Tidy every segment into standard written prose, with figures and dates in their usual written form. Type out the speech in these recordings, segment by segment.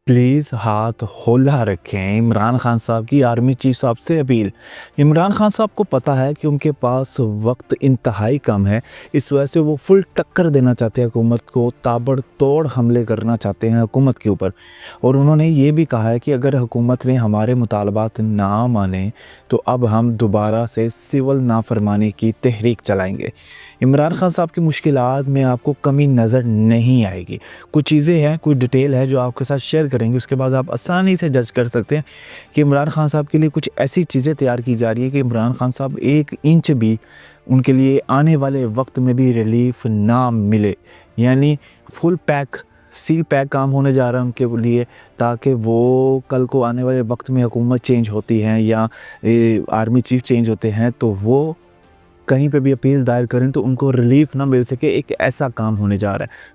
Please हाथ हौला रखें। इमरान खान साहब की आर्मी चीफ साहब से अपील। इमरान खान साहब को पता है कि उनके पास वक्त इंतहाई कम है। इस वजह से वो फुल टक्कर देना चाहते हैं हुकूमत को, ताबड़तोड़ हमले करना चाहते हैं हुकूमत के ऊपर। और उन्होंने ये भी कहा है कि अगर हुकूमत ने हमारे मुतालबात ना माने तो अब हम दोबारा से सिविल नाफरमानी की तहरीक चलाएंगे। इमरान खान साहब की मुश्किलात में आपको कमी नज़र नहीं आएगी। कुछ चीज़ें हैं, कुछ डिटेल है जो आपके साथ शेयर करेंगे, उसके बाद आप आसानी से जज कर सकते हैं कि इमरान खान साहब के लिए कुछ ऐसी चीज़ें तैयार की जा रही है कि इमरान खान साहब 1 इंच भी उनके लिए आने वाले वक्त में भी रिलीफ ना मिले। यानी फुल पैक, सील पैक काम होने जा रहा है उनके लिए, ताकि वो कल को आने वाले वक्त में हुकूमत चेंज होती है या आर्मी चीफ चेंज होते हैं तो वो कहीं पे भी अपील दायर करें तो उनको रिलीफ ना मिल सके। एक ऐसा काम होने जा रहा है।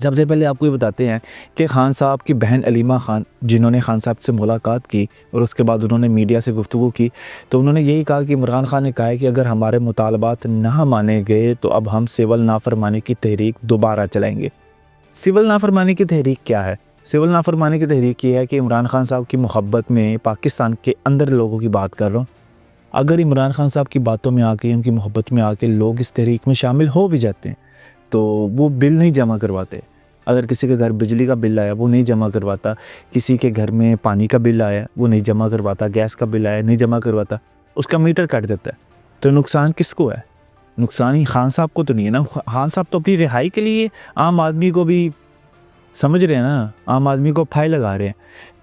सबसे पहले आपको ये बताते हैं कि खान साहब की बहन अलीमा खान, जिन्होंने खान साहब से मुलाकात की और उसके बाद उन्होंने मीडिया से गुफ्तगू की, तो उन्होंने यही कहा कि इमरान खान ने कहा है कि अगर हमारे मुतालबात ना माने गए तो अब हम सिविल नाफरमानी की तहरीक दोबारा चलाएंगे। सिविल नाफरमानी की तहरीक क्या है? सिविल नाफरमानी की तहरीक ये है कि इमरान खान साहब की मोहब्बत में पाकिस्तान के अंदर लोगों की बात कर रहा हूँ। अगर इमरान खान साहब की बातों में आके, उनकी मोहब्बत में आके लोग इस तहरीक में शामिल हो भी जाते हैं तो वो बिल नहीं जमा करवाते। अगर किसी के घर बिजली का बिल आया वो नहीं जमा करवाता, किसी के घर में पानी का बिल आया वो नहीं जमा करवाता, गैस का बिल आया नहीं जमा करवाता, उसका मीटर कट जाता है। तो नुकसान किसको है? नुकसान ही खान साहब को तो नहीं है ना। खान साहब तो अपनी रिहाई के लिए आम आदमी को भी समझ रहे हैं ना, आम आदमी को फाई लगा रहे हैं।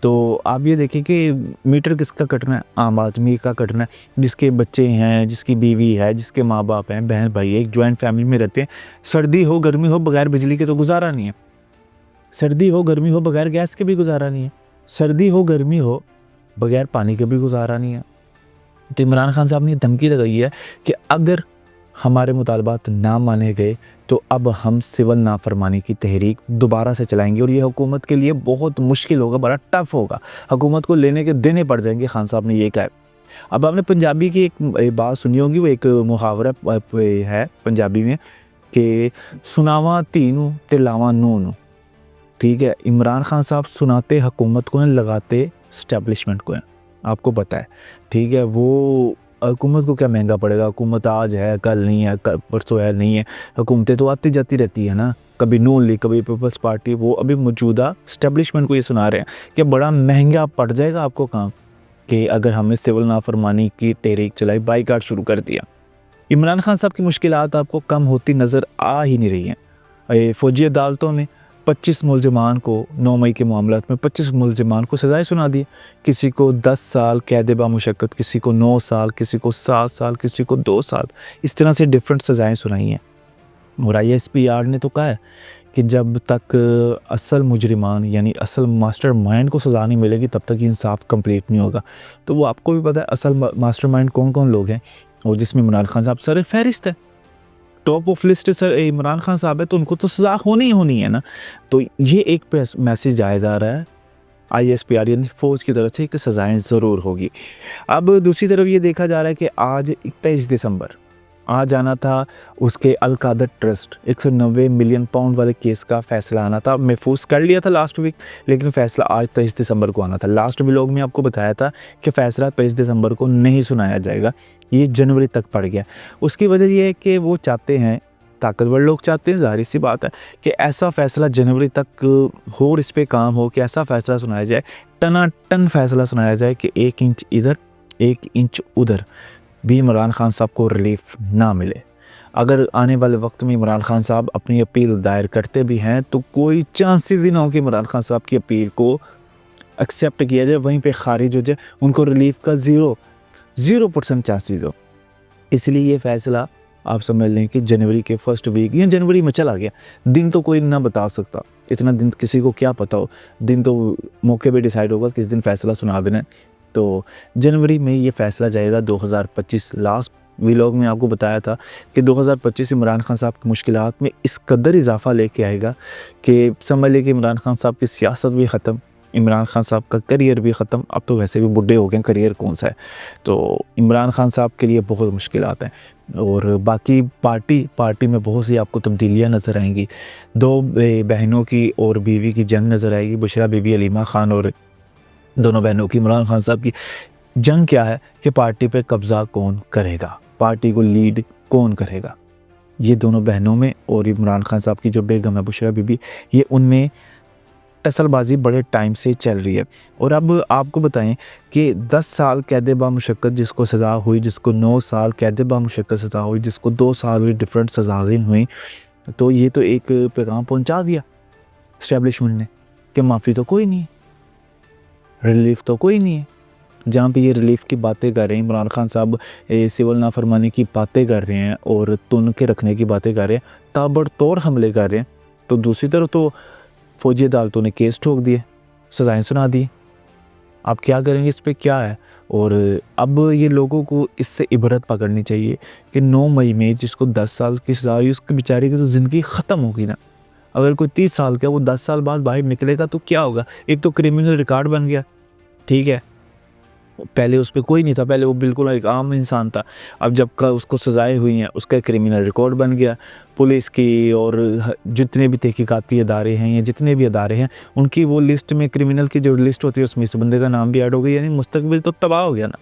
तो आप ये देखिए कि मीटर किसका कटना है? आम आदमी का कटना है, जिसके बच्चे हैं, जिसकी बीवी है, जिसके माँ बाप हैं, बहन भाई, एक जॉइंट फैमिली में रहते हैं। सर्दी हो गर्मी हो बगैर बिजली के तो गुजारा नहीं है। सर्दी हो गर्मी हो बगैर गैस के भी गुजारा नहीं है। सर्दी हो गर्मी हो बगैर पानी के भी गुजारा नहीं है। तो इमरान खान साहब ने धमकी लगाई है कि अगर हमारे मुतालबात ना माने गए तो अब हम सिविल नाफरमानी की तहरीक दोबारा से चलाएंगे और ये हुकूमत के लिए बहुत मुश्किल होगा, बड़ा टफ होगा। हुकूमत को लेने के देने पड़ जाएंगे, खान साहब ने ये कहा है। अब आपने पंजाबी की एक बात सुनी होगी, वो एक मुहावरा है पंजाबी में कि सुनावा धी नूं ते लावा नूं नूं। ठीक है, इमरान खान साहब सुनाते हुकूमत को हैं, लगाते स्टैब्लिशमेंट को हैं। आपको पता है, ठीक है, वो हुकूमत को क्या महंगा पड़ेगा? हुकूमत आज है, कल नहीं है, परसों है, नहीं है। हुकूमतें तो आती जाती रहती है ना, कभी नून लीग, कभी पीपल्स पार्टी। वो अभी मौजूदा स्टैब्लिशमेंट को ये सुना रहे हैं कि बड़ा महंगा पड़ जाएगा आपको काम, कि अगर हमने सिविल नाफरमानी की तहरीक चलाई, बाईकाट शुरू कर दिया। इमरान खान साहब की मुश्किलात आपको कम होती नज़र आ ही नहीं रही हैं। फ़ौजी अदालतों ने 25 मुलजमान को 9 मई के मामलात में 25 मुलजमान को सज़ाएँ सुना दी। किसी को 10 साल कैद बामुशक्कत, किसी को 9 साल, किसी को 7 साल, किसी को 2 साल, इस तरह से डिफरेंट सज़ाएँ सुनाई हैं। और ISPR ने तो कहा है कि जब तक असल मुजरिमान यानी असल मास्टरमाइंड को सज़ा नहीं मिलेगी तब तक इंसाफ कंप्लीट नहीं होगा। तो वो आपको भी पता है असल मास्टरमाइंड कौन-कौन लोग हैं, और जिसमें इमरान खान साहब सर फहरिस्त है। Top of list sir Imran Khan साहब है, तो उनको तो सज़ा होनी ही होनी है ना। तो ये एक मैसेज आया जा रहा है ISPR यानी फ़ौज की तरफ से कि सज़ाएँ ज़रूर होगी। अब दूसरी तरफ ये देखा जा रहा है कि आज 23 दिसंबर आज आना था उसके अल-कादर ट्रस्ट 190 मिलियन पाउंड वाले केस का फ़ैसला आना था। महफूज कर लिया था लास्ट वीक, लेकिन फ़ैसला आज 23 दिसंबर को आना था। लास्ट व्लॉग में आपको बताया था कि फ़ैसला 23 दिसंबर को नहीं सुनाया जाएगा, ये जनवरी तक पड़ गया। उसकी वजह ये है कि वो चाहते हैं, ताकतवर लोग चाहते हैं, ज़ाहिर सी बात है कि ऐसा फ़ैसला जनवरी तक हो और इस पे काम हो कि ऐसा फ़ैसला सुनाया जाए, टनाटन फ़ैसला सुनाया जाए कि 1 इंच इधर 1 इंच उधर भी इमरान खान साहब को रिलीफ ना मिले। अगर आने वाले वक्त में इमरान खान साहब अपनी अपील दायर करते भी हैं तो कोई चांसेस ही ना हो कि इमरान खान साहब की अपील को एक्सेप्ट किया जाए, वहीं पे खारिज हो जाए, उनको रिलीफ का 0% चांसेस हो। इसलिए ये फ़ैसला आप समझ लें कि जनवरी के फर्स्ट वीक या जनवरी में चला गया। दिन तो कोई ना बता सकता, इतना दिन किसी को क्या पता हो, दिन तो मौके पे डिसाइड होगा किस दिन फ़ैसला सुना देना है। तो जनवरी में ये फ़ैसला जाएगा 2025। लास्ट व्लॉग में आपको बताया था कि 2025 इमरान खान साहब की मुश्किलात में इस कदर इजाफ़ा लेके आएगा कि समझ लें कि इमरान खान साहब की सियासत भी ख़त्म, इमरान खान साहब का करियर भी ख़त्म, अब तो वैसे भी बुढ़े हो गए, करियर कौन सा है। तो इमरान खान साहब के लिए बहुत मुश्किलात हैं। और बाकी पार्टी में बहुत सी आपको तब्दीलियाँ नज़र आएंगी। दो बहनों की और बीवी की जंग नज़र आएगी, बुशरा बीबी हलीमा खान और दोनों बहनों की, इमरान खान साहब की जंग क्या है कि पार्टी पे कब्ज़ा कौन करेगा, पार्टी को लीड कौन करेगा। ये दोनों बहनों में और इमरान खान साहब की जो बेगम है बुशरा बीबी, ये उनमें टसलबाजी बड़े टाइम से चल रही है। और अब आपको बताएं कि 10 साल कैद बामुशक्कत जिसको सज़ा हुई, जिसको 9 साल कैद बामुशक्कत सज़ा हुई, जिसको 2 साल हुई डिफरेंट सज़ाएं हुई, तो ये तो एक पैगाम पहुंचा दिया इस्टेब्लिशमेंट ने कि माफ़ी तो कोई नहीं है, रिलीफ तो कोई नहीं है। जहाँ पे ये रिलीफ की बातें कर रहे हैं इमरान खान साहब, सिविल नाफरमानी की बातें कर रहे हैं और तुन के रखने की बातें कर रहे हैं, ताबड़तोड़ हमले कर रहे हैं, तो दूसरी तरफ तो फौजी अदालतों ने केस ठोक दिए, सज़ाएं सुना दी। आप क्या करेंगे, इस पे क्या है। और अब ये लोगों को इससे इबरत पकड़नी चाहिए कि 9 मई में जिसको 10 साल की सज़ा हुई, उसके बेचारे की तो ज़िंदगी ख़त्म होगी ना। अगर कोई 30 साल का वो 10 साल बाद बाहर निकलेगा तो क्या होगा। एक तो क्रिमिनल रिकॉर्ड बन गया, ठीक है, पहले उस पे कोई नहीं था, पहले वो बिल्कुल एक आम इंसान था। अब जब का उसको सज़ाएं हुई हैं, उसका क्रिमिनल रिकॉर्ड बन गया। पुलिस की और जितने भी तहकीकाती अदारे हैं या जितने भी अदारे हैं, उनकी वो लिस्ट में, क्रिमिनल की जो लिस्ट होती है उसमें इस बंदे का नाम भी ऐड हो गया। यानी मुस्तकबिल तो तबाह हो गया ना।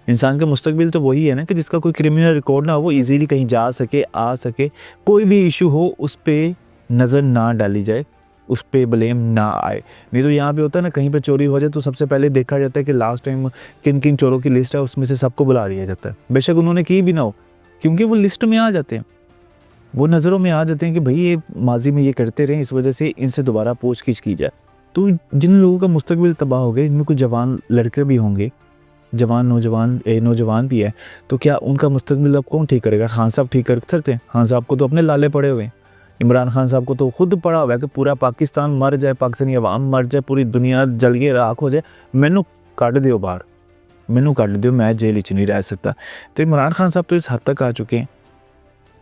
इंसान का मुस्तकबिल तो वही है ना कि जिसका कोई क्रिमिनल रिकॉर्ड ना हो, वो ईज़िली कहीं जा सके, आ सके, कोई भी इशू हो उस पर नज़र ना डाली जाए, उस पर ब्लेम ना आए। नहीं तो यहाँ पे होता है ना, कहीं पे चोरी हो जाए तो सबसे पहले देखा जाता है कि लास्ट टाइम किन किन चोरों की लिस्ट है, उसमें से सबको बुला लिया जाता है, बेशक उन्होंने की भी ना हो, क्योंकि वो लिस्ट में आ जाते हैं, वो नज़रों में आ जाते हैं कि भाई ये माजी में ये करते रहे, इस वजह से इनसे दोबारा पूछगिछ की जाए। तो जिन लोगों का मुस्तकबिल तबाह हो गया, इनमें कुछ जवान लड़के भी होंगे, जवान नौजवान भी है, तो क्या उनका मुस्तकबिल अब कौन ठीक करेगा। खान साहब ठीक कर सकते हैं? खान साहब को तो अपने लाले पड़े हुए हैं। इमरान खान साहब को तो खुद पड़ा हुआ है कि पूरा पाकिस्तान मर जाए, पाकिस्तानी अवाम मर जाए, पूरी दुनिया जल के राख हो जाए, मैनू कढ़ दियो बाहर, मैनू कढ़ दियो, मैं जेल च नहीं रह सकता। तो इमरान खान साहब तो इस हद तक आ चुके हैं,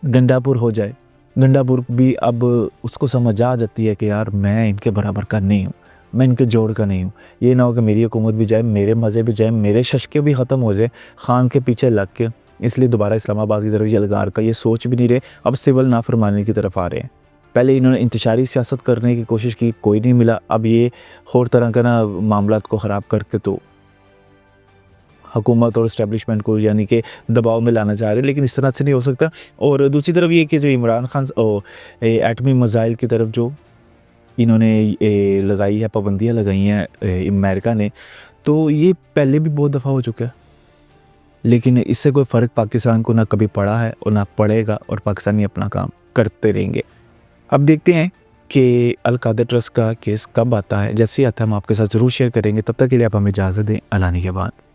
गंडापुर हो जाए, गंडापुर भी अब उसको समझ आ जाती है कि यार मैं इनके बराबर का नहीं हूँ, मैं इनके जोड़ का नहीं हूँ। ये ना हो कि मेरी हुकूमत भी जाए, मेरे मज़े भी जाए, मेरे शशके भी ख़त्म हो जाए खान के पीछे लग के, इसलिए दोबारा इस्लामाबाद की तरफ यलगार का ये सोच भी नहीं रहे, अब सिविल नाफरमानी की तरफ आ रहे हैं। पहले इन्होंने इंतशारी सियासत करने की कोशिश की, कोई नहीं मिला, अब ये और तरह का ना मामलात को ख़राब करके तो हुकूमत और इस्टेब्लिशमेंट को यानी कि दबाव में लाना चाह रहे हैं, लेकिन इस तरह से नहीं हो सकता। और दूसरी तरफ ये कि जो इमरान खान एटमी मिसाइल की तरफ जो इन्होंने लगाई है, पाबंदियाँ लगाई हैं अमेरिका ने, तो ये पहले भी बहुत दफ़ा हो चुका है, लेकिन इससे कोई फ़र्क पाकिस्तान को ना कभी पड़ा है और ना पड़ेगा, और पाकिस्तानी अपना काम करते रहेंगे। अब देखते हैं कि अल कादर ट्रस्ट का केस कब आता है। जैसे ही आता है हम आपके साथ ज़रूर शेयर करेंगे। तब तक के लिए आप हमें इजाज़त दें। अल्लाह के बाद।